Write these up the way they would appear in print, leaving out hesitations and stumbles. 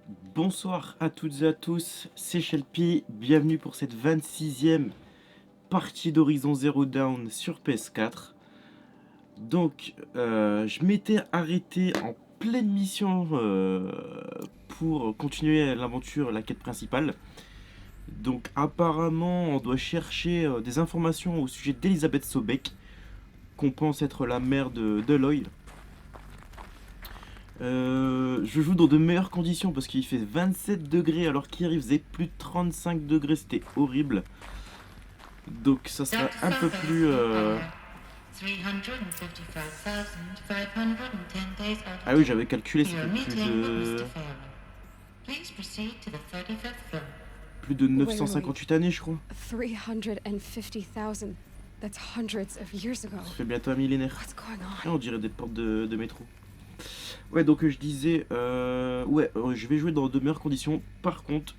Bonsoir à toutes et à tous, c'est Shelpy, bienvenue pour cette 26e partie d'Horizon Zero Dawn sur PS4. Donc, je m'étais arrêté en pleine mission pour continuer l'aventure, la quête principale. Donc, apparemment, on doit chercher des informations au sujet d'Elizabeth Sobek, qu'on pense être la mère de Aloy. Je joue dans de meilleures conditions parce qu'il fait 27 degrés alors qu'hier il faisait plus de 35 degrés, c'était horrible. Donc ça sera un peu plus... Ah oui, j'avais calculé, ça fait plus de Wait, wait, wait. 958 années, je crois. 350,000. That's hundreds of years ago. Ça fait bientôt un millénaire. What's going Ah, on? on dirait des portes de métro. Ouais, donc je disais... ouais, je vais jouer dans de meilleures conditions. Par contre,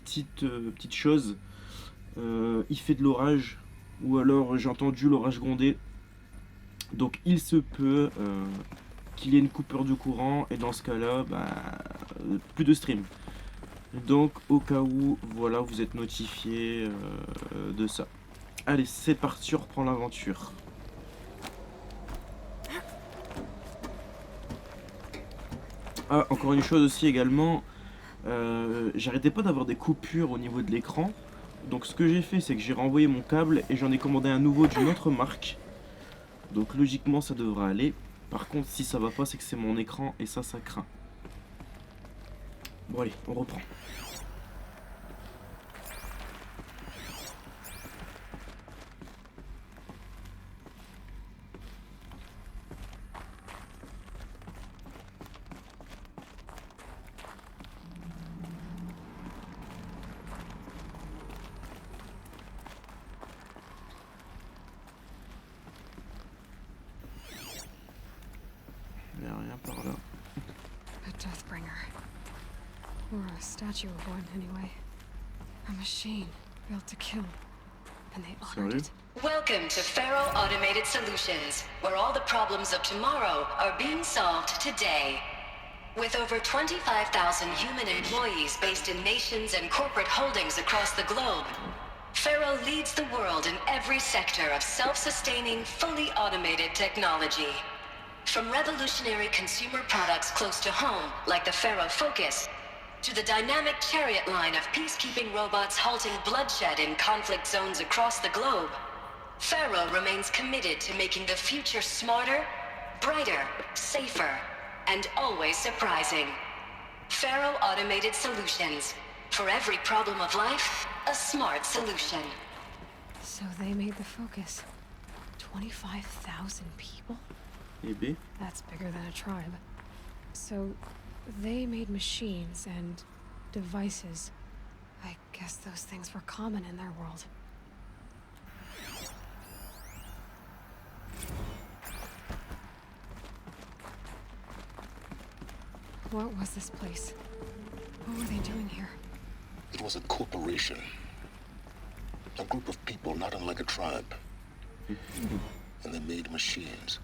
petite chose, il fait de l'orage. Ou alors j'ai entendu l'orage gronder. Donc il se peut qu'il y ait une coupure de courant. Et dans ce cas-là, bah, plus de stream. Donc au cas où, voilà, vous êtes notifié de ça. Allez, c'est parti, on reprend l'aventure. Ah, encore une chose aussi également, j'arrêtais pas d'avoir des coupures au niveau de l'écran. Donc ce que j'ai fait, c'est que j'ai renvoyé mon câble et j'en ai commandé un nouveau d'une autre marque. Donc logiquement ça devrait aller. Par contre si ça va pas, c'est que c'est mon écran et ça craint. Bon allez, on reprend. Il y a rien par là. A Deathbringer. Or a statue of one, anyway. A machine built to kill. And they honored Sérieux? it. Welcome to Faro Automated Solutions, where all the problems of tomorrow are being solved today. With over 25,000 human employees based in nations and corporate holdings across the globe, Faro leads the world in every sector of self-sustaining, fully automated technology. From revolutionary consumer products close to home, like the Faro Focus, to the dynamic chariot line of peacekeeping robots halting bloodshed in conflict zones across the globe, Faro remains committed to making the future smarter, brighter, safer, and always surprising. Faro Automated Solutions. For every problem of life, a smart solution. So they made the Focus. 25,000 people? Et B? That's bigger than a tribe. So they made machines and devices. I guess those things were common in their world. What was this place? What were they doing here? It was a corporation. A group of people not unlike a tribe. And they made machines.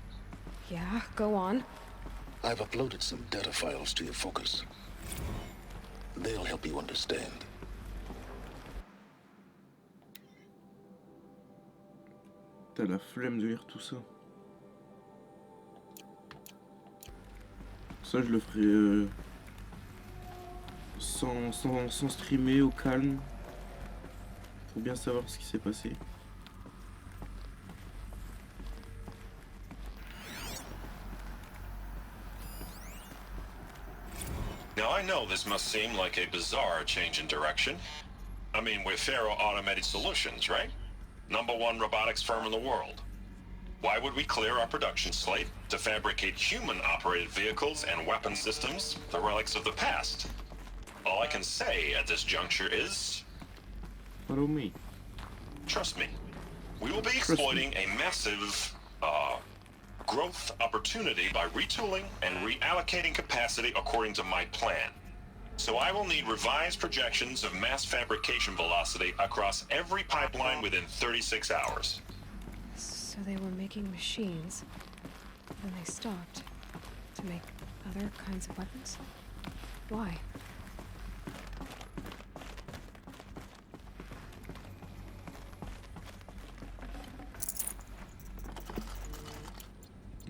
Yeah, go on. I've uploaded some data files to your Focus. They'll help you understand. T'as la flemme de lire tout ça. Ça je le ferai sans streamer, au calme. Pour bien savoir ce qui s'est passé. Now, I know this must seem like a bizarre change in direction. I mean, we're Faro Automated Solutions, right? #1 robotics firm in the world. Why would we clear our production slate to fabricate human-operated vehicles and weapon systems, the relics of the past? All I can say at this juncture is, Follow me. trust me. We will be exploiting a massive, growth opportunity by retooling and reallocating capacity according to my plan. So I will need revised projections of mass fabrication velocity across every pipeline within 36 hours. So they were making machines. Then they stopped to make other kinds of weapons. Why?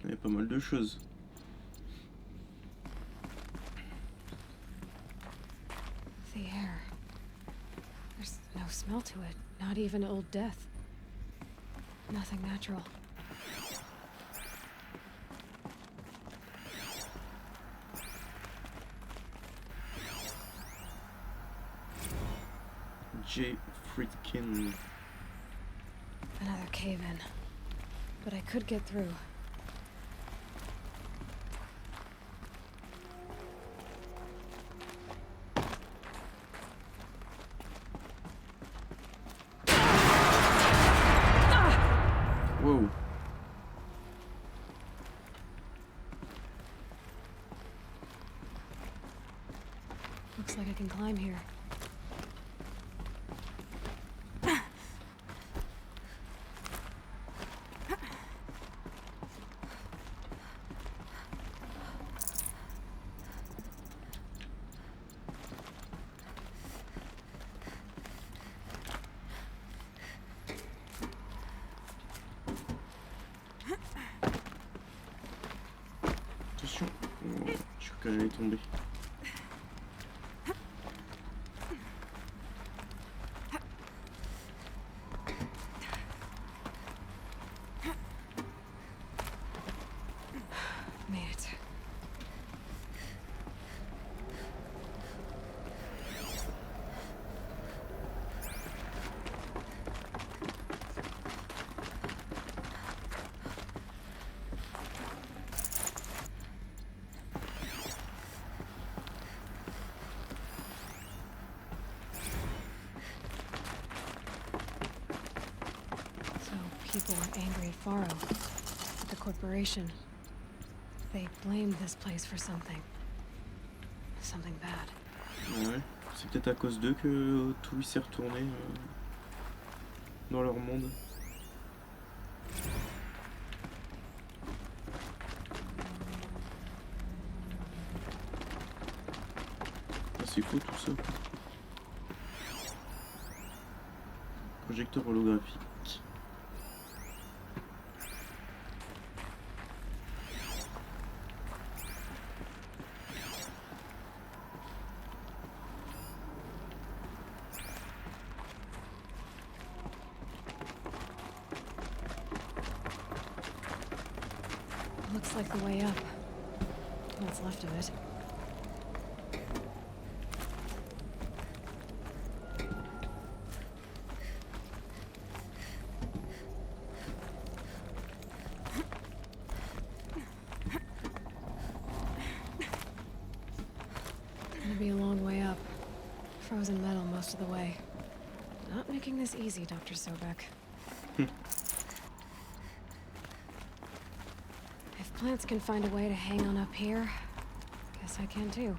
Il y a pas mal de choses. The air. There's no smell to it. Not even old death. Nothing natural. J. Friedkin. Another cave-in. But I could get through. Wow. Looks like I can climb here. Attention. Oh, je crois qu'elle allait tomber. Made it. So people were angry at Faro, at the corporation. They blamed this place for something. Something bad. Ouais. C'est peut-être à cause d'eux que tout s'est retourné dans leur monde. Ah, c'est faux tout ça. Projecteur holographique. Looks like the way up. What's left of it. Gonna be a long way up. Frozen metal most of the way. Not making this easy, Dr. Sobek. If plants can find a way to hang on up here, guess I can too.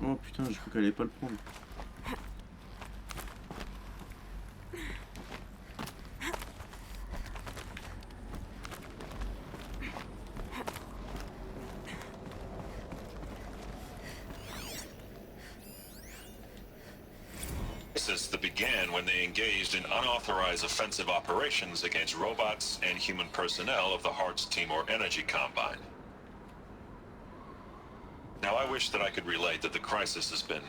Oh putain, je crois qu'elle allait pas le prendre. Crisis that began when they engaged in unauthorized offensive operations against robots and human personnel of the Hearts Timor Energy Combine. Now, I wish that I could relate that the crisis has been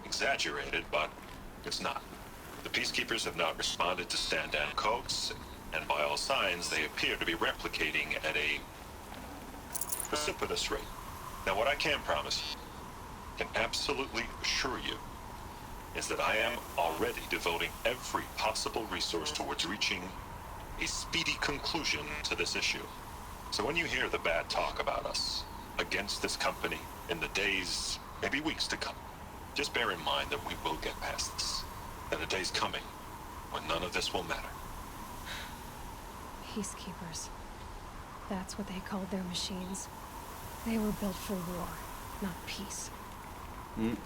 exaggerated, but it's not. The Peacekeepers have not responded to stand-down codes, and by all signs, they appear to be replicating at a precipitous rate. Now, what I can promise, can absolutely assure you, is that I am already devoting every possible resource towards reaching a speedy conclusion to this issue. So when you hear the bad talk about us against this company in the days, maybe weeks to come, just bear in mind that we will get past this. That a day's coming when none of this will matter. Peacekeepers. That's what they called their machines. They were built for war, not peace. Mm.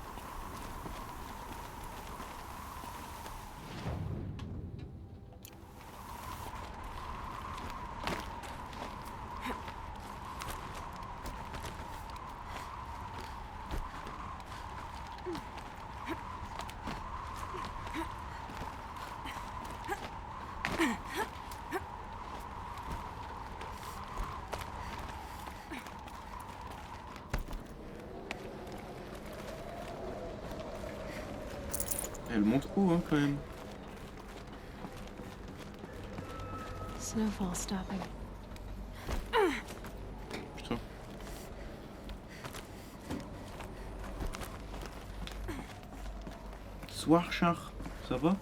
Elle monte haut, hein, quand même. Snowfall stopping. Putain. Soir, char, ça va?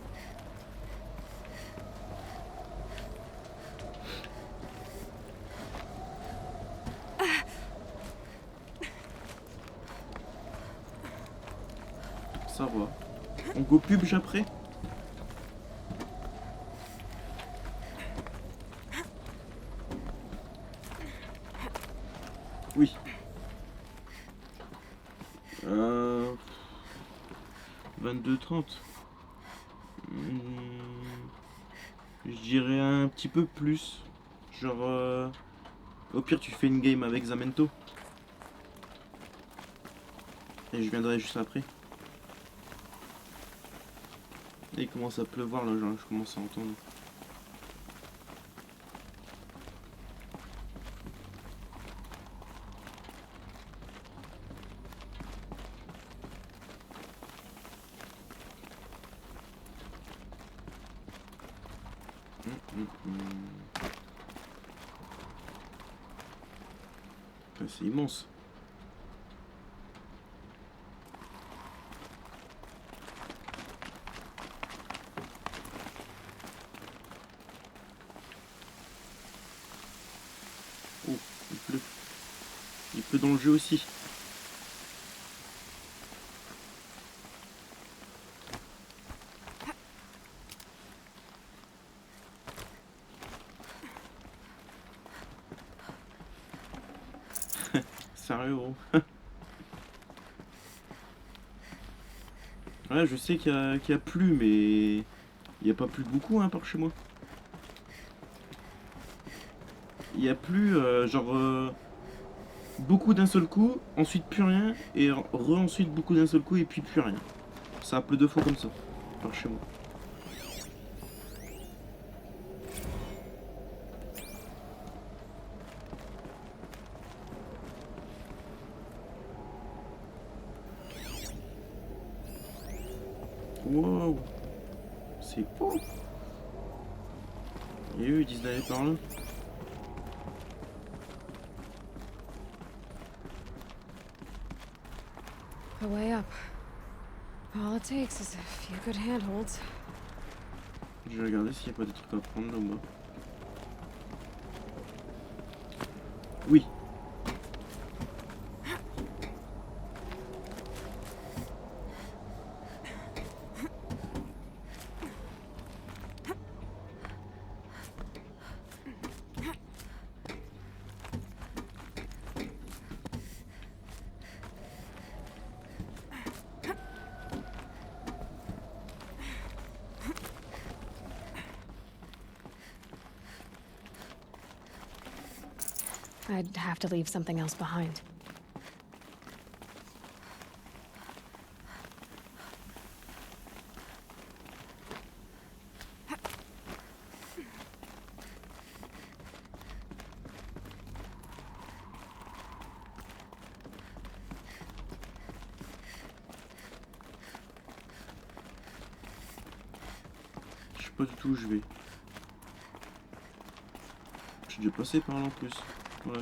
Ça va. On go pub après? Oui. 22h30. Je dirais un petit peu plus. Genre, au pire, tu fais une game avec Zamento. Et je viendrai juste après. Et il commence à pleuvoir là, genre, je commence à entendre. Enfin, c'est immense. Oh, il pleut. Il pleut dans le jeu aussi. Sérieux, gros. Ouais, je sais qu'il y a plu, mais il n'y a pas plu beaucoup, hein, par chez moi. Il y a plu, beaucoup d'un seul coup, ensuite plus rien, et ensuite beaucoup d'un seul coup, et puis plus rien. Ça a plu 2 fois comme ça, par chez moi. Wow, c'est beau. Et eux, ils disent d'aller par là. A way up. All it takes is a few good handholds. Je vais regarder s'il n'y a pas des trucs à prendre là ou bas. Oui. I'd have to leave something else behind. Je sais pas du tout où je vais. J'ai déjà passé par là en plus. Ouais.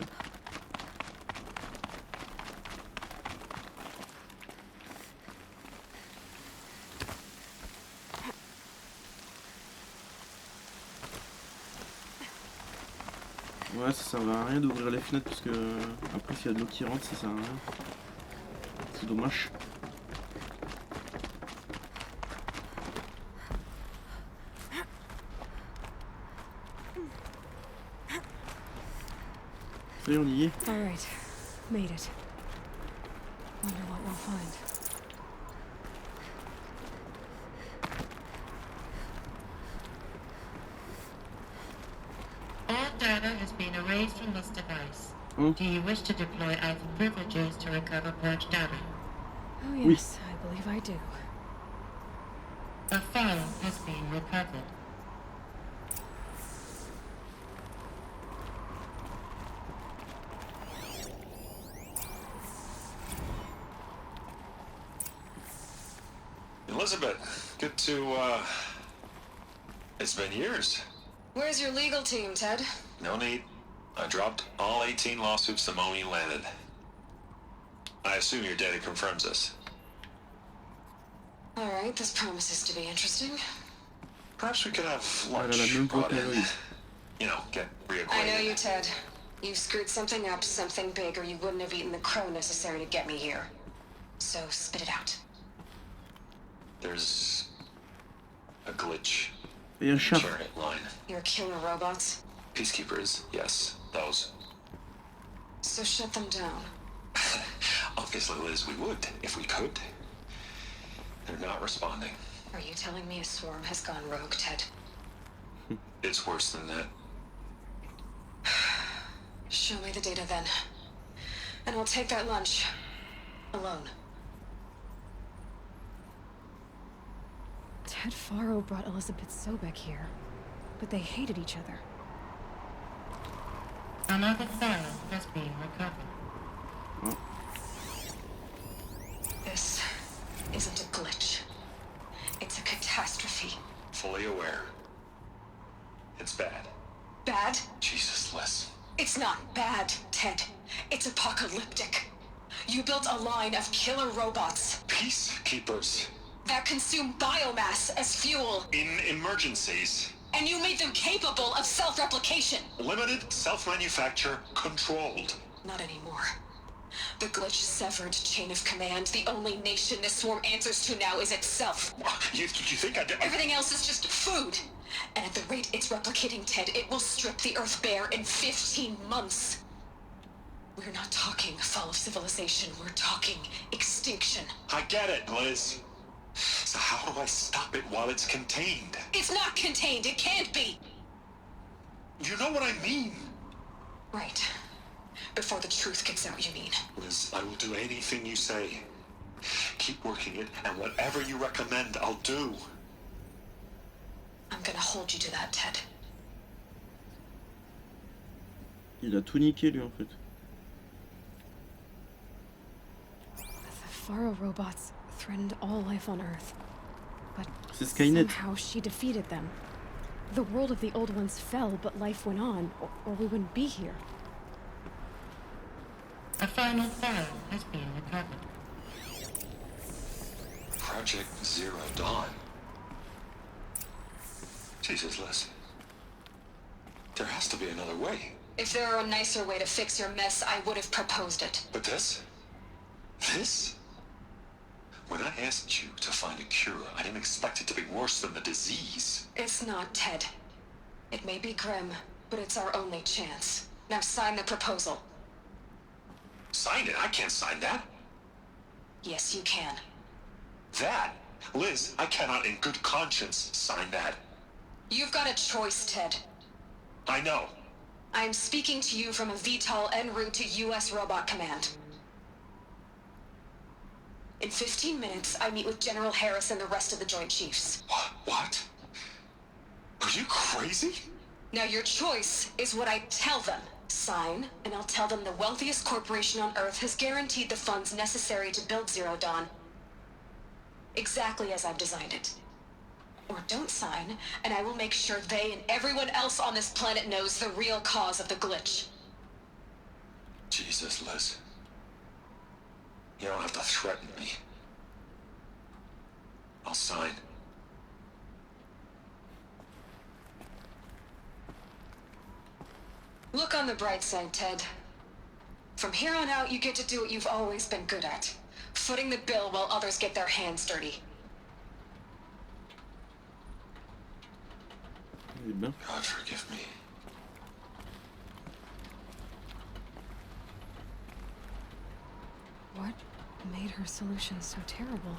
Ouais, ça servait à rien d'ouvrir les fenêtres parce que après s'il y a de l'eau qui rentre, ça sert à rien. C'est dommage. Ça y est, on y est. All right, made it. Wonder what we'll find. All data has been erased from this device. Oh. Do you wish to deploy Alpha privileges to recover purged data? Oh yes, I believe I do. A file has been recovered. Elizabeth, good to, It's been years. Where's your legal team, Ted? No need. I dropped all 18 lawsuits the moment you landed. I assume your data confirms this. Alright, this promises to be interesting. Perhaps we could have Ah là lunch là, même brought in. vocaloid. You know, get I reacquainted. know you, Ted. You've screwed something up, something big, or you wouldn't have eaten the crow necessary to get me here. So spit it out. There's a glitch. Et un chat. Chariot line. You're killer robots, Peacekeepers, yes, those. so shut them down. Obviously, Liz, we would, if we could. They're not responding. Are you telling me a swarm has gone rogue, Ted? It's worse than that. Show me the data then. And I'll take that lunch. Alone. Ted Faro brought Elizabeth Sobek here, but they hated each other. Another file has been recovered. This isn't a glitch. It's a catastrophe. Fully aware. It's bad. Bad? Jesus, Liz. It's not bad, Ted. It's apocalyptic. You built a line of killer robots Peacekeepers. that consume biomass as fuel, In emergencies. and you made them capable of self-replication. Limited, self-manufacture, controlled. Not anymore. The glitch severed chain of command. The only nation this swarm answers to now is itself. You think I did? Everything else is just food. And at the rate it's replicating, Ted, it will strip the Earth bare in 15 months. We're not talking fall of civilization. We're talking extinction. I get it, Liz. So how do I stop it while it's contained? It's not contained. It can't be. You know what I mean. Right. Before the truth gets out, you mean? Liz, I will do anything you say. Keep working it, and whatever you recommend, I'll do. I'm gonna hold you to that, Ted. Il a tout niqué lui en fait. The Faro robots threatened all life on Earth. But C'est Skynet. somehow she defeated them. The world of the old ones fell, but life went on, or we wouldn't be here. A final file has been recovered. Project Zero Dawn. Jesus, Liz. There has to be another way. If there were a nicer way to fix your mess, I would have proposed it. But this? This? When I asked you to find a cure, I didn't expect it to be worse than the disease. It's not, Ted. It may be grim, but it's our only chance. Now sign the proposal. Sign it? I can't sign that. Yes, you can. That? Liz, I cannot in good conscience sign that. You've got a choice, Ted. I know. I am speaking to you from a VTOL en route to U.S. Robot Command. In 15 minutes, I meet with General Harris and the rest of the Joint Chiefs. What? Are you crazy? Now your choice is what I tell them. Sign, and I'll tell them the wealthiest corporation on Earth has guaranteed the funds necessary to build Zero Dawn. Exactly as I've designed it. Or don't sign, and I will make sure they and everyone else on this planet knows the real cause of the glitch. Jesus, Liz. You don't have to threaten me. I'll sign. Look on the bright side, Ted. From here on out, you get to do what you've always been good at. Footing the bill while others get their hands dirty. Il est bien. God forgive me. What made her solution so terrible?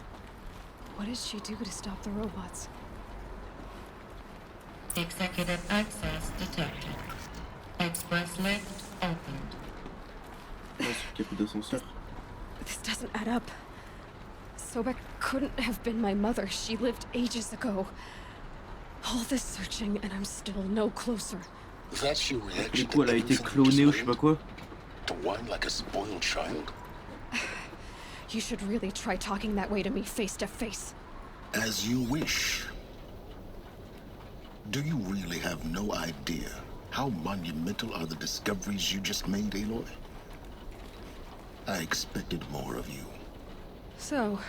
What did she do to stop the robots? Executive access detected. Express lift opened. Ouais, sur le capot d'ascenseur. This doesn't add up. Sobek couldn't have been my mother. She lived ages ago. All this searching, and I'm still no closer. That's your Du reaction coup, elle a to été everything clonée ou je sais pas displayed? quoi. To whine like a spoiled child? You should really try talking that way to me face to face. As you wish. Do you really have no idea how monumental are the discoveries you just made, Aloy? I expected more of you. So,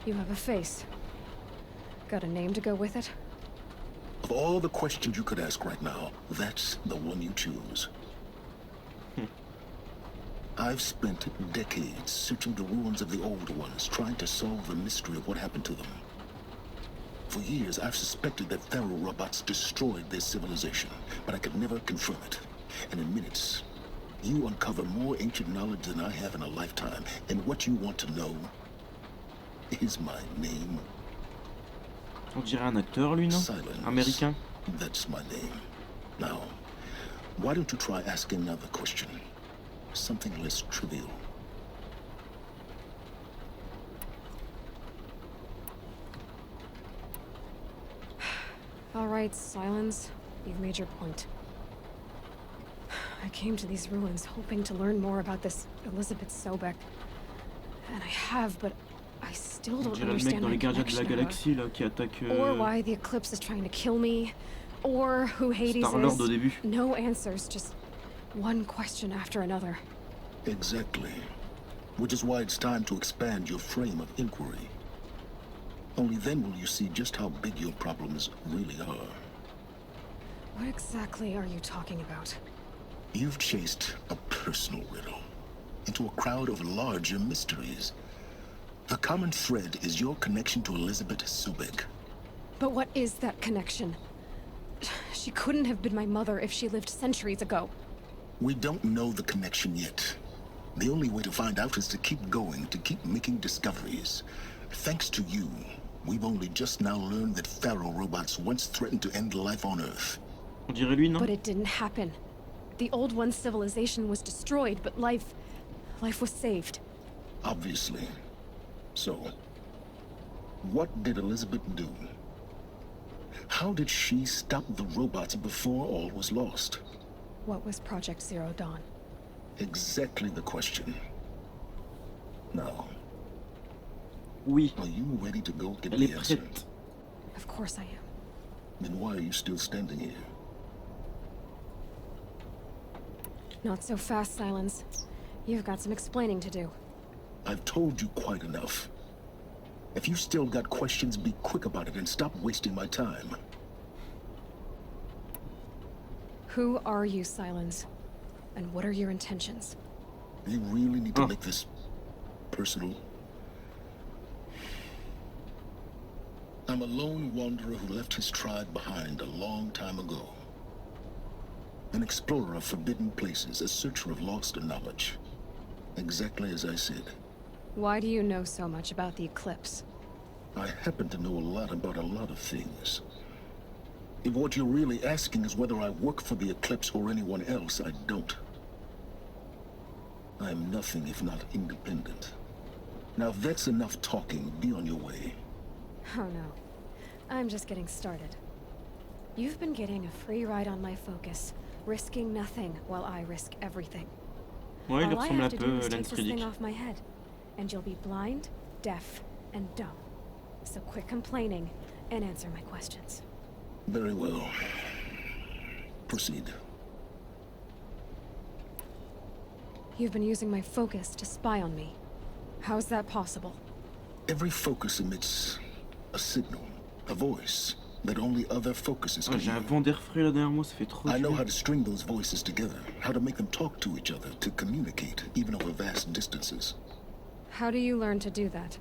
you have a face. Got a name to go with it? Of all the questions you could ask right now, that's the one you choose. I've spent decades searching the ruins of the old ones, trying to solve the mystery of what happened to them. For years, I've suspected that Faro robots destroyed their civilization, but I could never confirm it. And in minutes, you uncover more ancient knowledge than I have in a lifetime. And what you want to know is my name. On dirait un acteur, lui, non? Silence. Américain. That's my name. Now, why don't you try asking another question? Something less trivial. All right, Silence. You've made your point. I came to these ruins hoping to learn more about this Elizabeth Sobek. And I have, but I still On don't dirait le mec understand dans my les Gardiens de la connection to her. Galaxie, là, qui attaque Or why the Eclipse is trying to kill me. Or who Hades Star-Lord au is. début. No answers, just one question after another. Exactly. Which is why it's time to expand your frame of inquiry. Only then will you see just how big your problems really are. What exactly are you talking about? You've chased a personal riddle into a crowd of larger mysteries. The common thread is your connection to Elizabeth Sobek. But what is that connection? She couldn't have been my mother if she lived centuries ago. We don't know the connection yet. The only way to find out is to keep going, to keep making discoveries. Thanks to you, we've only just now learned that Faro robots once threatened to end life on Earth. On dirait lui, non? But it didn't happen. The Old One's civilization was destroyed, but life was saved. Obviously. So, what did Elizabeth do? How did she stop the robots before all was lost? What was Project Zero Dawn? Exactly the question. Now, Oui, are you ready to go get elle est the answer? prête. Of course I am. Then why are you still standing here? Not so fast, Silence. You've got some explaining to do. I've told you quite enough. If you still got questions, be quick about it and stop wasting my time. Who are you, Silence? And what are your intentions? You really need to make this personal. I'm a lone wanderer who left his tribe behind a long time ago. An explorer of forbidden places, a searcher of lost knowledge. Exactly as I said. Why do you know so much about the Eclipse? I happen to know a lot about a lot of things. If what you're really asking is whether I work for the Eclipse or anyone else, I don't. I am nothing if not independent. Now if that's enough talking, be on your way. Oh no. I'm just getting started. You've been getting a free ride on my focus, risking nothing while I risk everything. Ouais, il All I ressemble have un to peu do is à take Lance this thing Reddick. off my head, and you'll be blind, deaf, and dumb. So quit complaining and answer my questions. Very well. Proceed. You've been using my focus to spy on me. How's that possible? Every focus emits a signal, a voice that only other focuses Oh, can j'ai un hear. vent d'air frais là derrière moi, ça fait trop I du know bien. how to string those voices together, how to make them talk to each other, to communicate, even over vast distances. How do you learn to do that?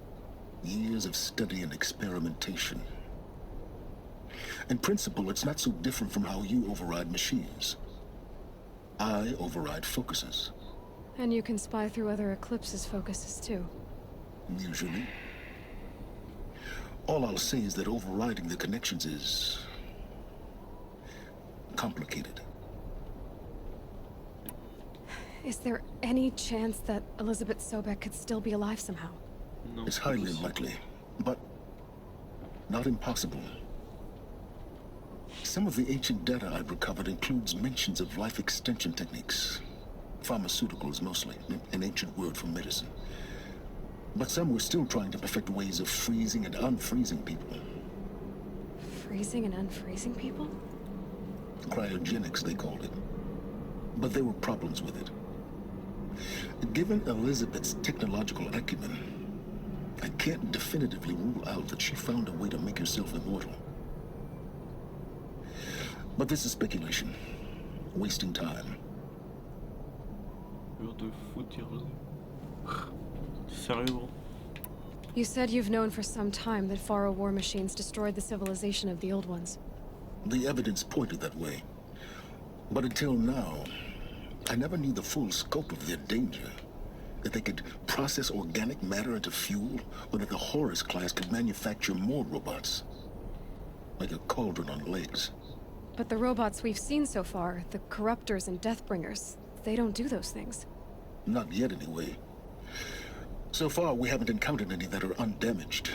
Years of study and experimentation. In principle, it's not so different from how you override machines. I override focuses, And you can spy through other Eclipse's focuses too. usually. All I'll say is that overriding the connections is complicated. Is there any chance that Elizabeth Sobek could still be alive somehow? Non, It's c'est pas highly possible. unlikely, but not impossible. Some of the ancient data I've recovered includes mentions of life extension techniques. Pharmaceuticals, mostly, an ancient word for medicine. But some were still trying to perfect ways of freezing and unfreezing people. Freezing and unfreezing people? Cryogenics, they called it. But there were problems with it. Given Elizabeth's technological acumen, I can't definitively rule out that she found a way to make herself immortal. But this is speculation. Wasting time. De foutre. Sérieux, gros. You said you've known for some time that Faro war machines destroyed the civilization of the Old Ones. The evidence pointed that way. But until now, I never knew the full scope of their danger. That they could process organic matter into fuel, or that the Horus class could manufacture more robots. Like a cauldron on legs. But the robots we've seen so far, the Corruptors and Deathbringers, they don't do those things. Not yet, anyway. So far, we haven't encountered any that are undamaged.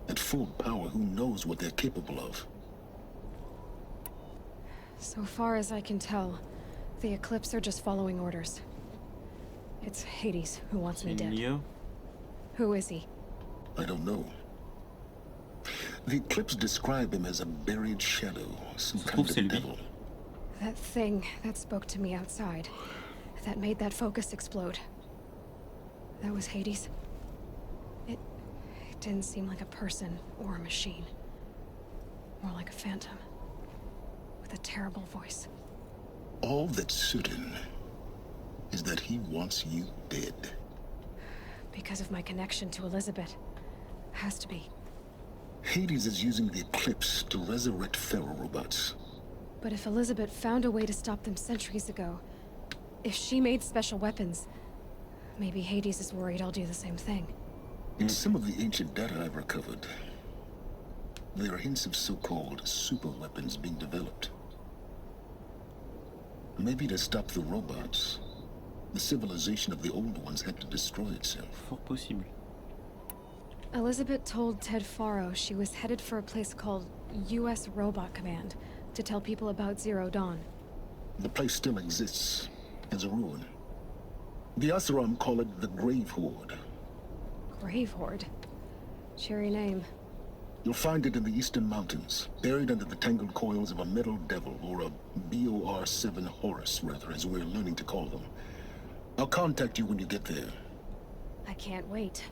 At full power, who knows what they're capable of? So far as I can tell, the Eclipse are just following orders. It's Hades who wants me dead. Neo. Who is he? I don't know. The Eclipse describe him as a buried shadow, some kind c'est of lui. devil. That thing that spoke to me outside. That made that focus explode. That was Hades. It didn't seem like a person or a machine. More like a phantom. With a terrible voice. All that's certain is that he wants you dead. Because of my connection to Elizabeth. Has to be. Hades is using the Eclipse to resurrect Pharaoh robots. But if Elizabeth found a way to stop them centuries ago, if she made special weapons, maybe Hades is worried I'll do the same thing. In some of the ancient data I've recovered, there are hints of so-called super weapons being developed. Maybe to stop the robots, the civilization of the old ones had to destroy itself. Fort possible. Elizabeth told Ted Faro she was headed for a place called U.S. Robot Command to tell people about Zero Dawn. The place still exists as a ruin. The Asaram call it the Grave Horde. Grave Horde? Cheery name. You'll find it in the Eastern Mountains, buried under the tangled coils of a Metal Devil, or a BOR-7 Horus, rather, as we're learning to call them. I'll contact you when you get there. I can't wait.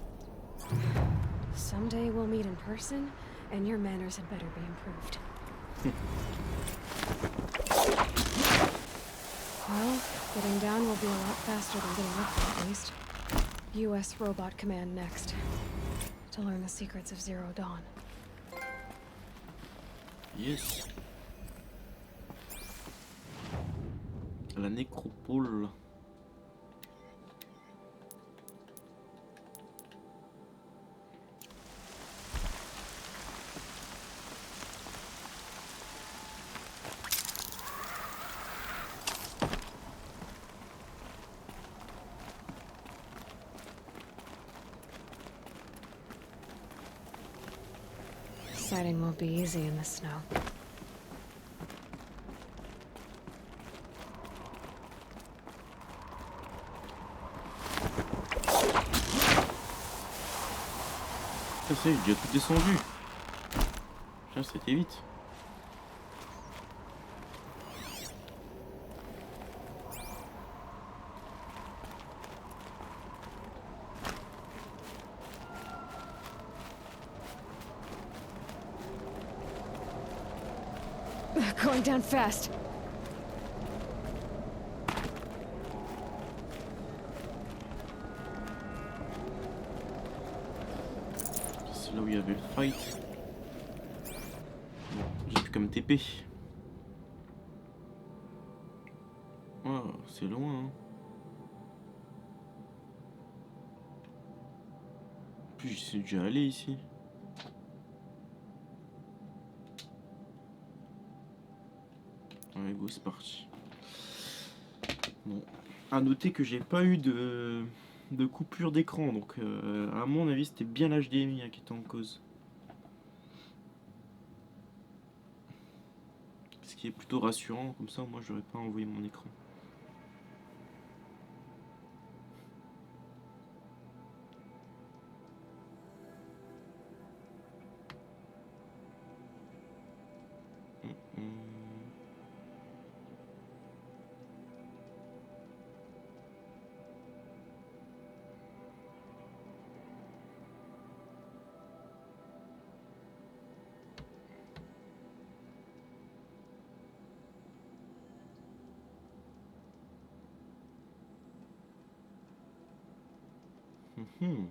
Someday we'll meet in person, and your manners had better be improved. Well, getting down will be a lot faster than getting up, at least. U.S. Robot Command next. To learn the secrets of Zero Dawn. Yes. La nécropole. Sighting won't be easy in the snow. Ça c'est, j'ai déjà tout descendu. Putain, c'était vite. Going down fast. C'est là où il y avait le fight. Bon, j'ai plus qu'à me TP. Oh, c'est loin, hein. En plus, j'y suis déjà allé ici. Allez, go, c'est parti. Bon, à noter que j'ai pas eu de coupure d'écran, donc à mon avis, c'était bien l'HDMI qui était en cause. Ce qui est plutôt rassurant, comme ça, moi, j'aurais pas envoyé mon écran. Mhm.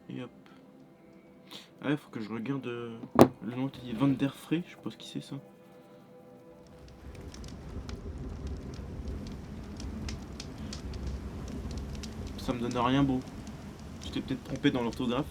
Et hop. Ah, faut que je regarde le nom, t'as dit Van der Frey, je sais pas ce qui c'est ça. Ça me donne rien beau. Je t'ai peut-être trompé dans l'orthographe.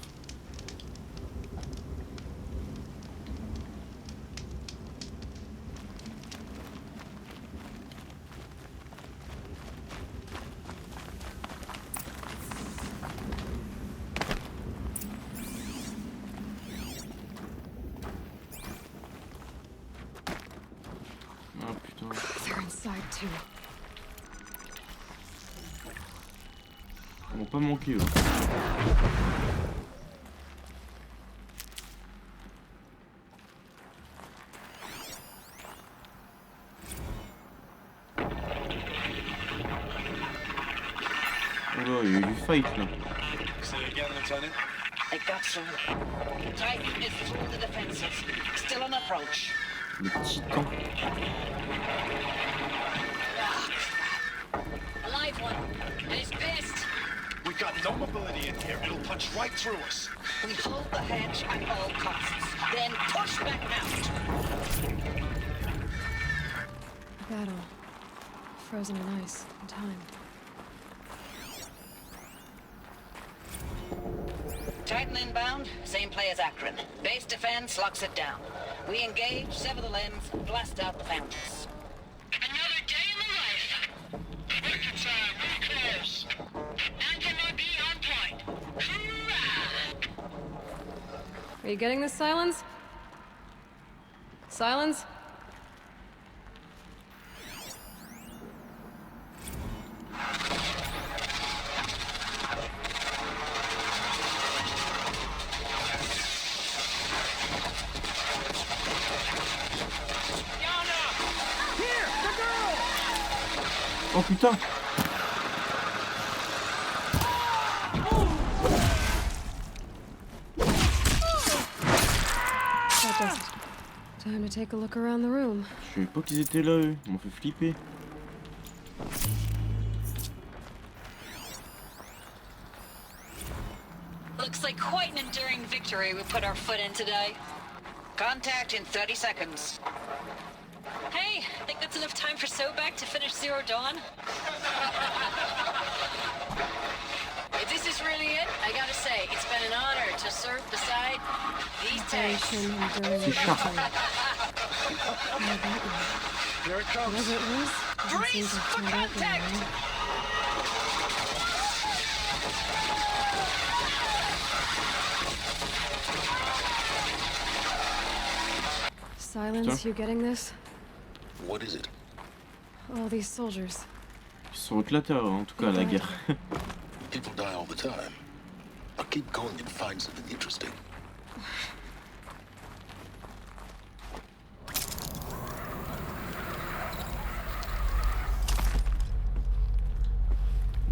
Ah putain. They're inside too. Ils m'ont pas manqué eux. Oh là, il y a eu du fight là. Say again, Lieutenant. They got through. Titan is through the defenses. Still on approach. Le titan. A live one. And he's pissed. We've got no mobility in here. It'll punch right through us. We hold the hedge at all costs. Then push back out. Battle. Frozen in ice. In time. Titan inbound. Same play as Akron. Base defense locks it down. We engage, sever the limbs, blast out the fountains. Another day in the life. Record time, real close. Anthem will be on point. Hoorah! Are you getting this, Silence? Silence? Oh putain. That does it. Time to take a look around the room. Je savais pas qu'ils étaient là eux, ils m'ont fait flipper. Looks like quite an enduring victory we put our foot in today. Contact in 30 seconds. Hey, think that's enough time for Sobek to finish Zero Dawn? If this is really it, I gotta say, it's been an honor to serve beside these tanks. Operation Enduring C'est chat. Victory. Oh, that one. Here it comes. Whatever it was, doesn't seem Brace to have for turned out very contact! well. Silence, you getting this? What is it? All these soldiers. Ils sont éclatés en tout cas à la guerre. People die all the time. But keep going and find something interesting.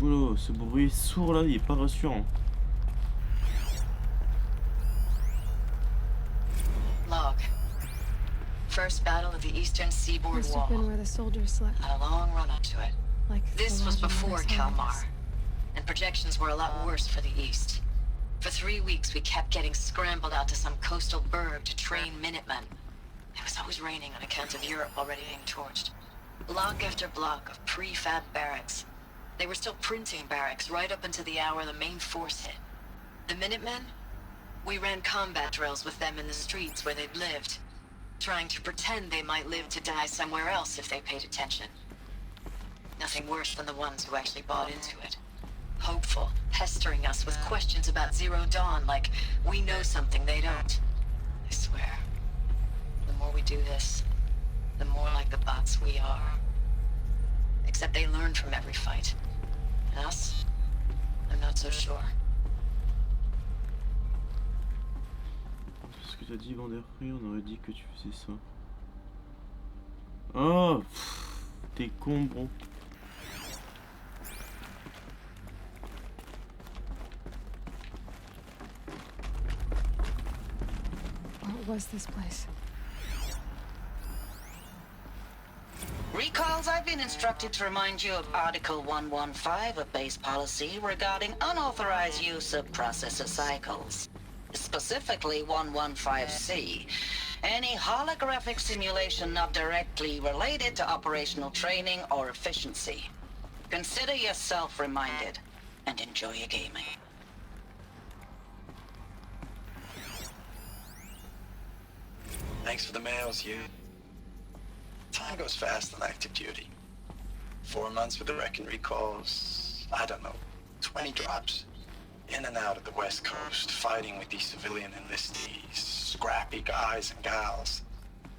Oula, ce bruit sourd là, il est pas rassurant. Log. First battle of the eastern seaboard Must have been wall. where the soldiers slept. Had a long run up to it. Like This the was lodging before where their home Kalmar, is. and projections were a lot worse for the east. For 3 weeks, we kept getting scrambled out to some coastal burg to train Minutemen. It was always raining on account of Europe already being torched. Block after block of prefab barracks. They were still printing barracks right up until the hour the main force hit. The Minutemen? We ran combat drills with them in the streets where they'd lived, trying to pretend they might live to die somewhere else if they paid attention. Nothing worse than the ones who actually bought into it. Hopeful, pestering us with questions about Zero Dawn like we know something they don't. I swear, the more we do this, the more like the bots we are. Except they learn from every fight. And us? I'm not so sure. Ce que t'as dit, Van der Frey, on aurait dit que tu faisais ça. Oh, t'es con, bro. What was this place? Recalls, I've been instructed to remind you of Article 115 of base policy regarding unauthorized use of processor cycles. Specifically 115C. Any holographic simulation not directly related to operational training or efficiency. Consider yourself reminded, and enjoy your gaming. Thanks for the mails, you. Time goes fast on active duty. 4 months with the wrecking recalls, I don't know, 20 drops. In and out of the West Coast, fighting with these civilian enlistees, scrappy guys and gals.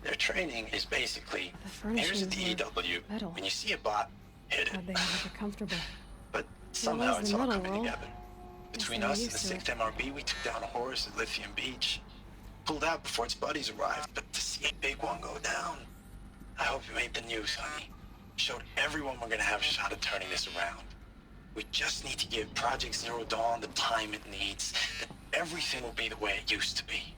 Their training is basically, here's a DEW. When you see a bot, hit it. How'd they have it comfortable? But somehow was it's the all middle coming world. together. Between they're us and the used to it. 6th MRB, we took down a horse at Lithium Beach. Pulled out before its buddies arrived, but to see a big one go down, I hope you made the news, honey. Showed everyone we're gonna have a shot at turning this around. We just need to give Project Zero Dawn the time it needs, then everything will be the way it used to be.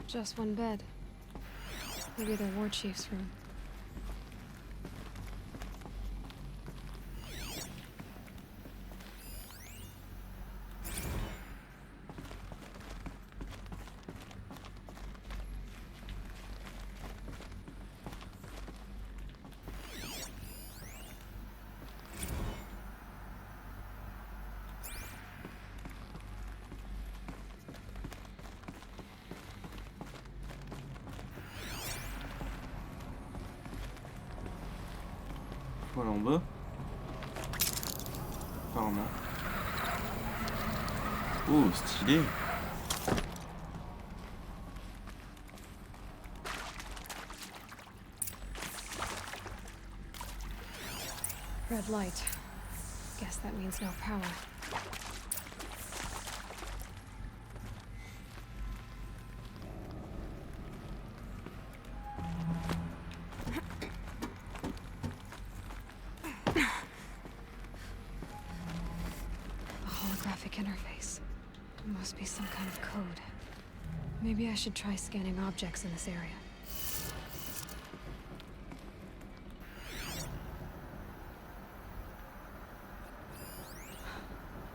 Just one bed. Maybe their war chief's room. Voilà en bas. Apparemment. Oh, stylé. Red light. Guess that means no power. A holographic interface. It must be some kind of code. Maybe I should try scanning objects in this area.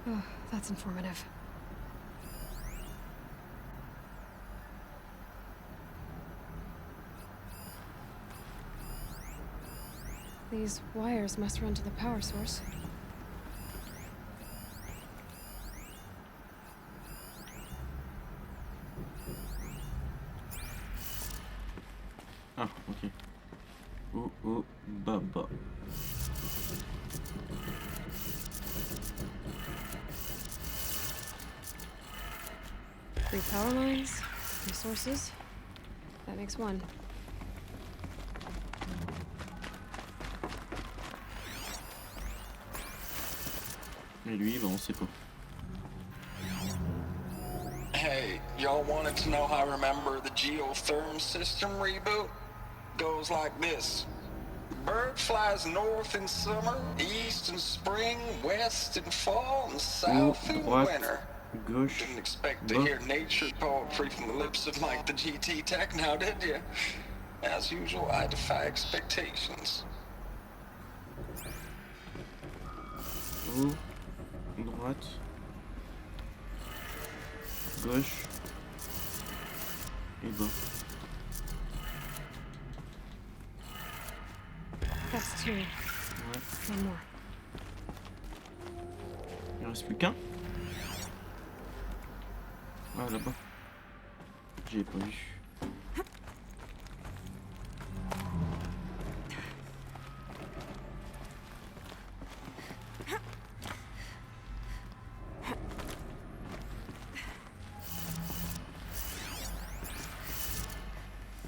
Oh, that's informative. These wires must run to the power source. Ah, ok. Oh, oh, baba. Three power lines, three sources. That makes one. Et lui, bah, on sait pas. Hey, y'all wanted to know how I remember the geotherm system reboot? Goes like this. Bird flies north in summer, east in spring, west in fall, and south in droite, winter. gauche, Didn't expect to bas. hear nature poetry from the lips of Mike the GT Tech now, did you? As usual, I defy expectations. Haut, droite, gauche et bas. That's two. Ouais. One more. Il en reste plus qu'un. Ah, là-bas. J'ai pas vu.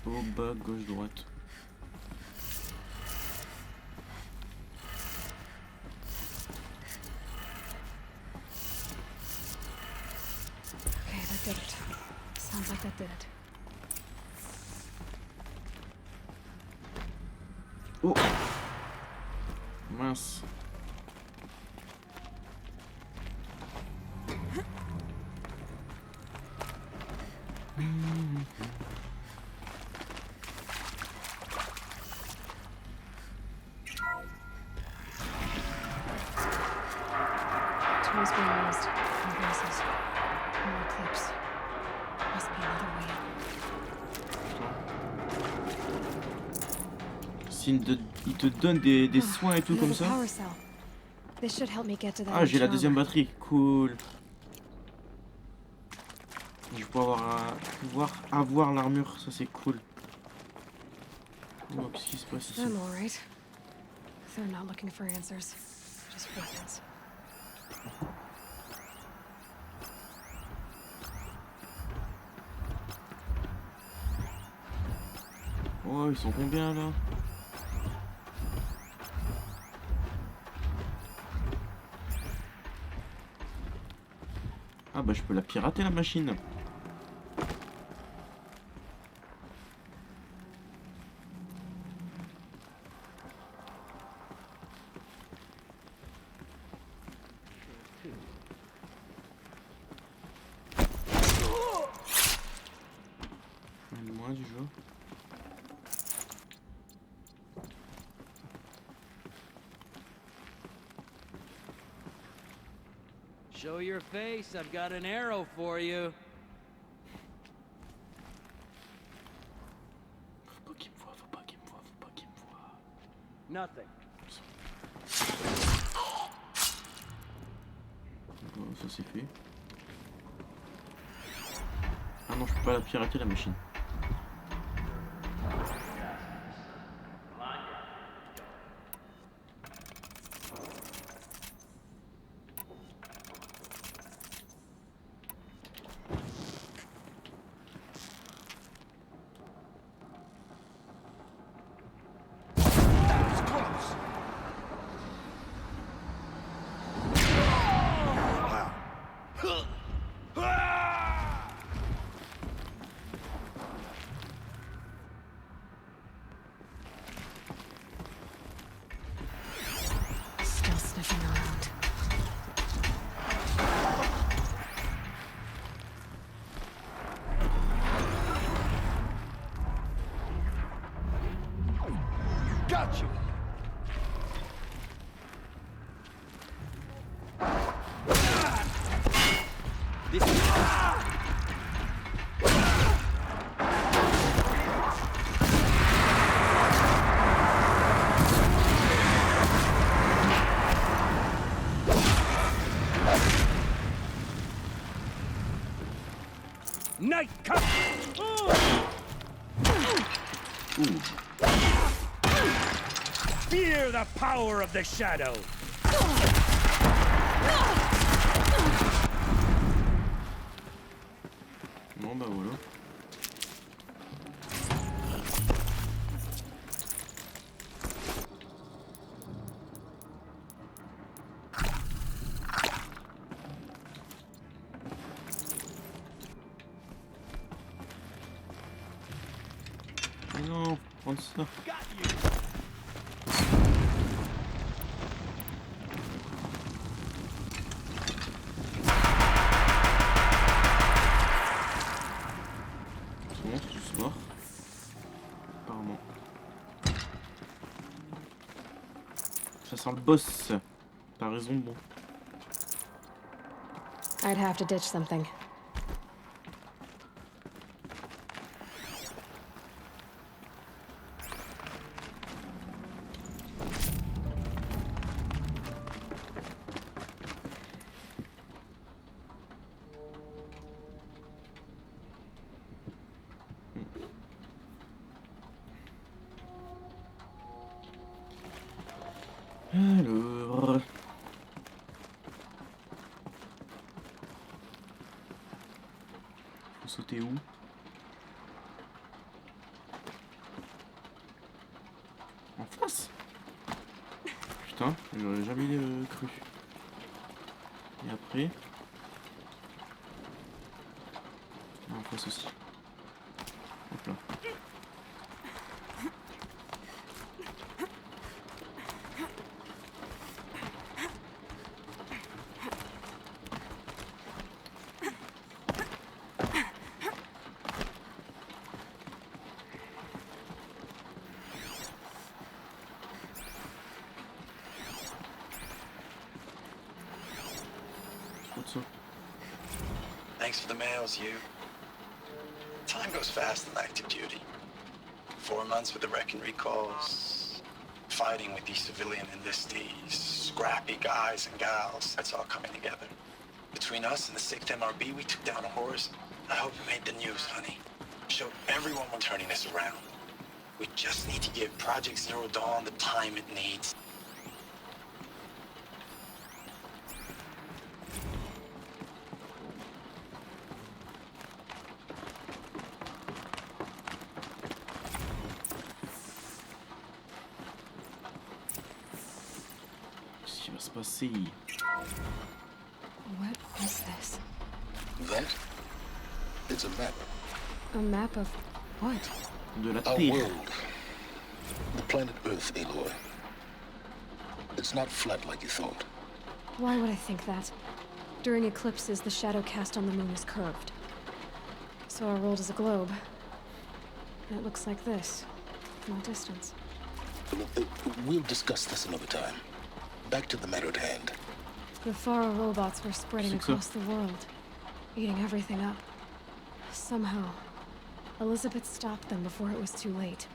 Haut, bas, gauche, droite. Okay, that did it. Sounds like that did it. Oh. Mince. Tools being used. More braces. More clips. Must be another way out. Il te donne des soins et tout comme Another ça. power cell. This should help me get to that Ah, j'ai la charm. deuxième batterie. Cool. Je vais pouvoir avoir l'armure. Ça, c'est cool. Oh, qu'est-ce qui se passe ici? I'm alright. They're not looking for answers. Just weapons. Oh, ils sont combien là? Ah bah je peux la pirater la machine. Moins du jeu. Show your face, I've got an arrow for you. Faut pas qu'il me voie, faut pas qu'il me voie, faut pas qu'il me voie. Nothing. Bon, ça c'est fait. Ah non, je peux pas la pirater la machine. Still sniffing around. Got you! This is... Night come! Fear the power of the shadow! Bon bah voilà. Mais non, prendre ça. C'est bon, c'est tous mort. Apparemment. Ça sent le boss. T'as raison, bon. I'd have to ditch something. Alors... Faut sauter où? En face? Putain, j'aurais jamais cru. Et après... En face aussi. Hop là. Thanks for the mails, you. Time goes fast in active duty. 4 months with the wreck and recalls, fighting with these civilian enlistees, scrappy guys and gals. That's all coming together. Between us and the 6th MRB, we took down a horse. I hope it made the news, honey. Showed everyone we're turning this around. We just need to give Project Zero Dawn the time it needs. Qu'est-ce qui va se passer? What is this? That? It's a map. A map of what? De la Our Terre. world. The planet Earth, Aloy. It's not flat like you thought. Why would I think that? During eclipses, the shadow cast on the moon is curved. So our world is a globe. And it looks like this, from a distance. We'll discuss this another time. Back to the matter at hand. The Faro robots were spreading C'est ça. across the world, eating everything up. Somehow, Elizabeth stopped them before it was too late.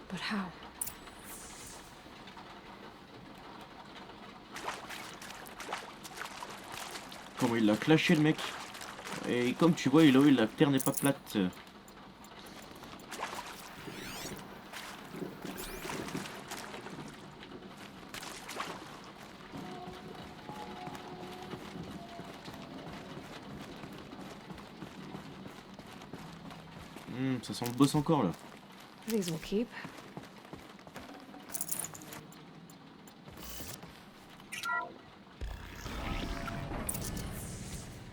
But how? Comment il l'a clashé le mec. Et comme tu vois, la terre n'est pas plate. Ça sent le boss encore là. These will keep.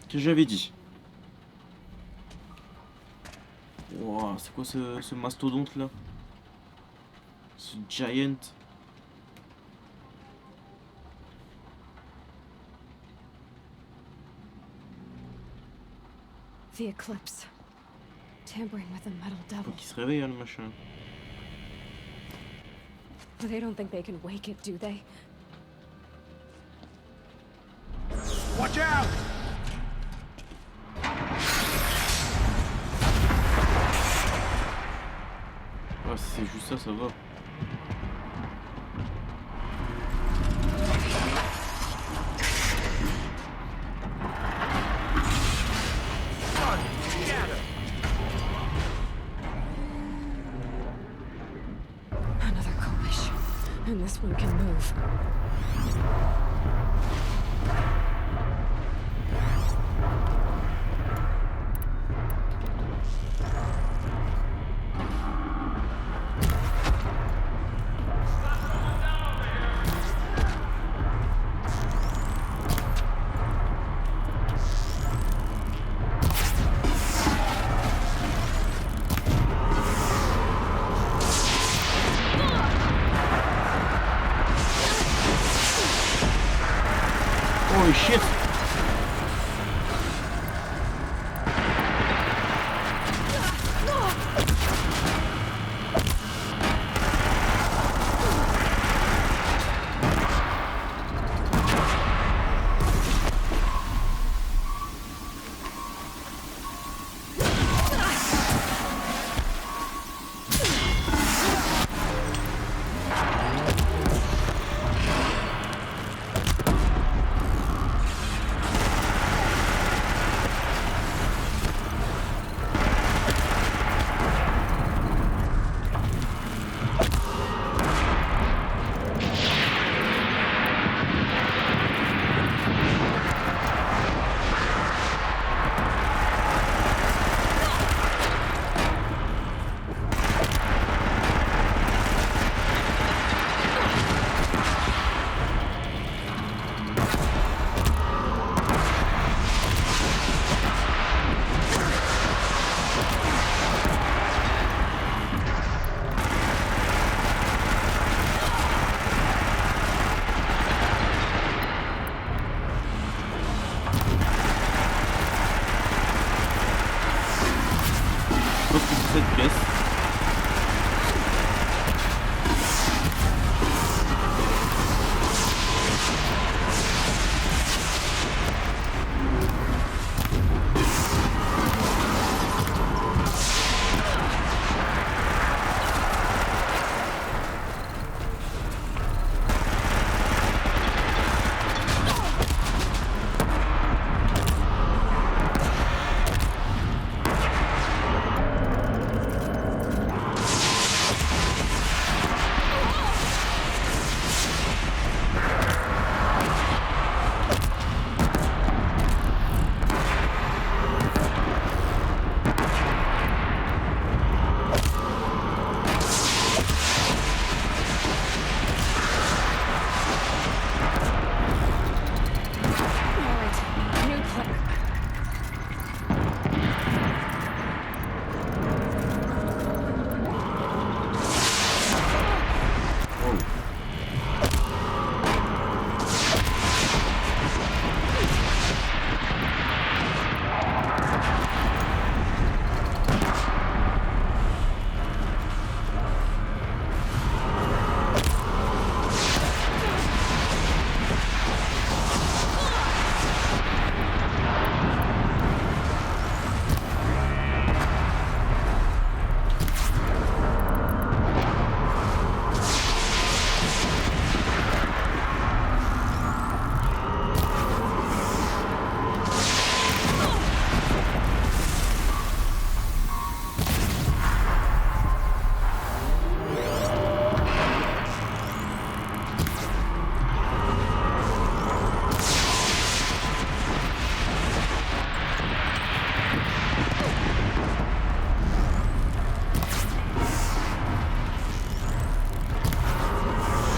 Que j'avais dit. Wow, c'est quoi ce mastodonte là? Ce giant. The eclipse. Tampering with the metal devil. Faut qu'il se réveille hein, le machin. They don't think they can wake it, do they? Watch out! Ah, si c'est juste ça, ça va. Another Kovish. And this one can move. Holy shit!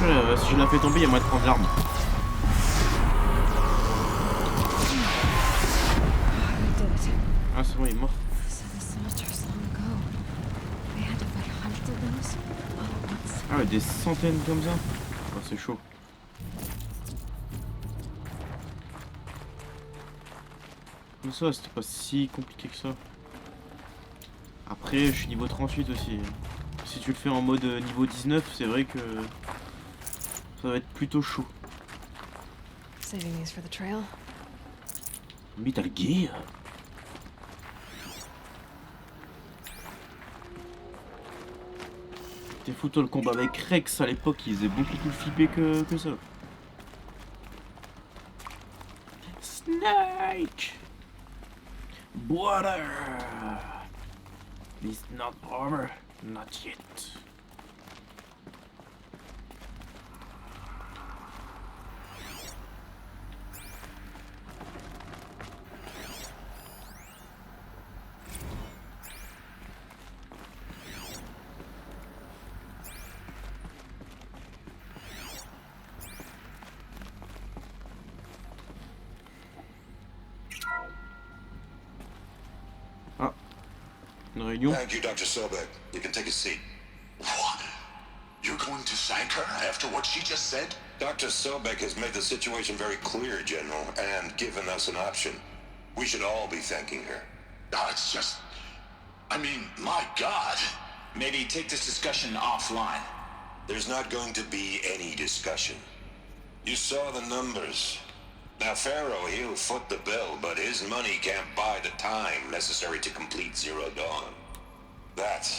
Si je la fais tomber, il y a moyen de prendre l'arme. Ah, c'est bon, il est mort. Ah ouais, des centaines comme ça. Oh, c'est chaud. Mais ça, c'était pas si compliqué que ça. Après, je suis niveau 38 aussi. Si tu le fais en mode niveau 19, c'est vrai que ça va être plutôt chaud. Metal Gear. T'es fou, toi, le combat avec Rex à l'époque, il faisait beaucoup plus flipper que ça. Snake! Water! It's not over. Not yet. Ah, une réunion. Thank you, Dr. Sobek. You can take a seat. What? You're going to thank her after what she just said? Dr. Sobek has made the situation very clear, General, and given us an option. We should all be thanking her. No, it's just... I mean, my God. Maybe take this discussion offline. There's not going to be any discussion. You saw the numbers. Now, Pharaoh, he'll foot the bill, but his money can't buy the time necessary to complete Zero Dawn. That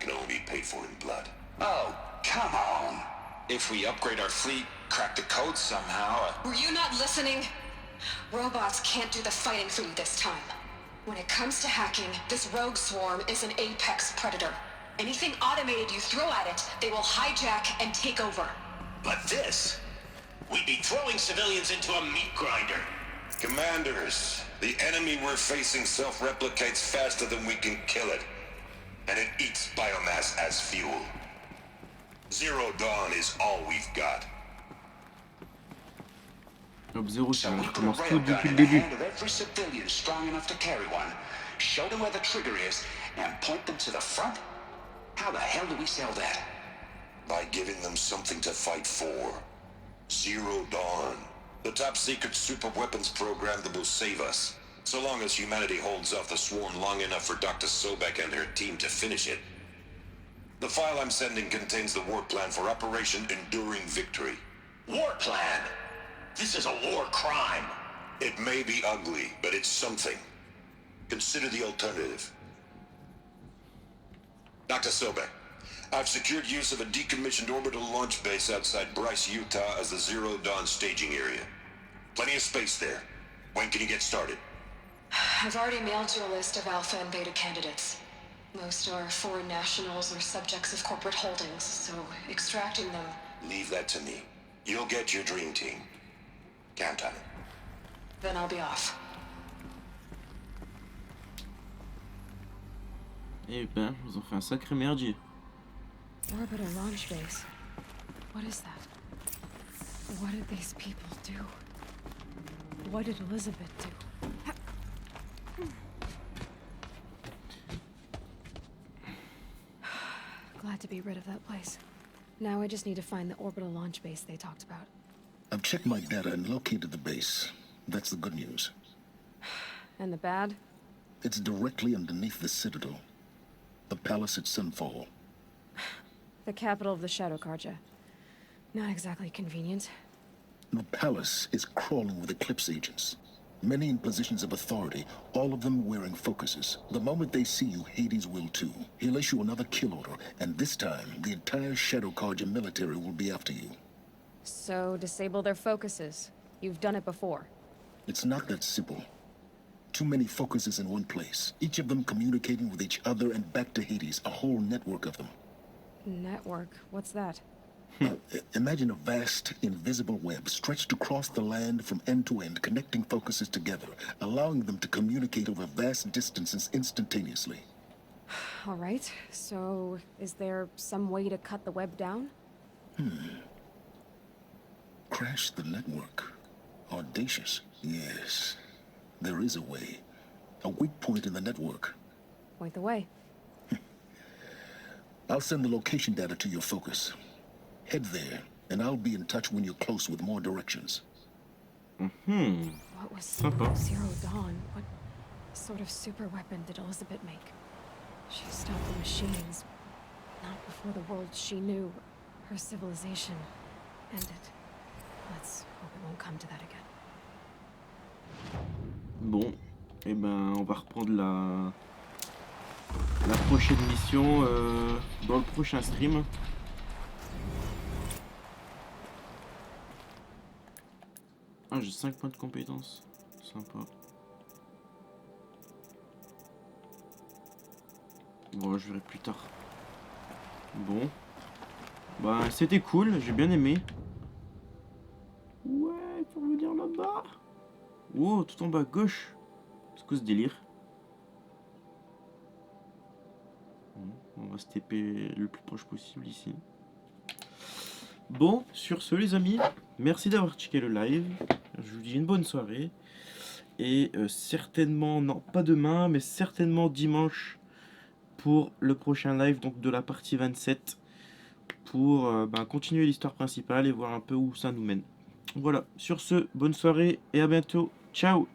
can only be paid for in blood. Oh, come on. If we upgrade our fleet, crack the code somehow... Were you not listening? Robots can't do the fighting for you this time. When it comes to hacking, this rogue swarm is an apex predator. Anything automated you throw at it, they will hijack and take over. But this... We'd be throwing civilians into a meat grinder. Commanders, the enemy we're facing self-replicates faster than we can kill it. And it eats biomass as fuel. Zero Dawn is all we've got. Zero, ça So we put a commence tout railgun depuis le in the début. hand of every civilian strong enough to carry one, show them where the trigger is, and point them to the front? How the hell do we sell that? By giving them something to fight for. Zero Dawn. The top secret super weapons program that will save us. So long as humanity holds off the swarm long enough for Dr. Sobek and her team to finish it. The file I'm sending contains the war plan for Operation Enduring Victory. War plan? This is a war crime. It may be ugly, but it's something. Consider the alternative. Dr. Sobek, I've secured use of a decommissioned orbital launch base outside Bryce, Utah as the Zero Dawn staging area. Plenty of space there. When can you get started? I've already mailed you a list of alpha and beta candidates. Most are foreign nationals or subjects of corporate holdings, so extracting them... Leave that to me. You'll get your dream team. Count on it. Then I'll be off. Eh ben, ils ont fait un sacré merdier. Orbital launch base. What is that? What did these people do? What did Elizabeth do? Glad to be rid of that place. Now I just need to find the orbital launch base they talked about. I've checked my data and located the base. That's the good news. And the bad? It's directly underneath the Citadel. The palace at Sunfall. The capital of the Shadow Carja. Not exactly convenient. The palace is crawling with Eclipse agents. Many in positions of authority, all of them wearing focuses. The moment they see you, Hades will too. He'll issue another kill order, and this time, the entire Shadow Carja military will be after you. So, disable their focuses. You've done it before. It's not that simple. Too many focuses in one place, each of them communicating with each other and back to Hades, a whole network of them. Network? What's that? Imagine a vast, invisible web stretched across the land from end to end, connecting focuses together, allowing them to communicate over vast distances instantaneously. Alright, so is there some way to cut the web down? Crash the network. Audacious. Yes. There is a way. A weak point in the network. Point the way. I'll send the location data to your focus. Head there, and I'll be in touch when you're close with more directions. What was Zero Dawn? What sort of super weapon did Elizabeth make? She stopped the machines. Not before the world she knew, her civilization, ended. Let's hope it won't come to that again. Bon, et ben on va reprendre la prochaine mission dans le prochain stream. Ah, j'ai 5 points de compétence. Sympa. Bon, je verrai plus tard. Bon. Bah, c'était cool, j'ai bien aimé. Ouais, il faut revenir là-bas. Oh, tout en bas à gauche. C'est quoi ce délire? Bon, on va se TP le plus proche possible ici. Bon, sur ce les amis, merci d'avoir checké le live. Je vous dis une bonne soirée. Et certainement, non pas demain, mais certainement dimanche pour le prochain live, donc de la partie 27. Pour continuer l'histoire principale et voir un peu où ça nous mène. Voilà, sur ce, bonne soirée et à bientôt. Ciao!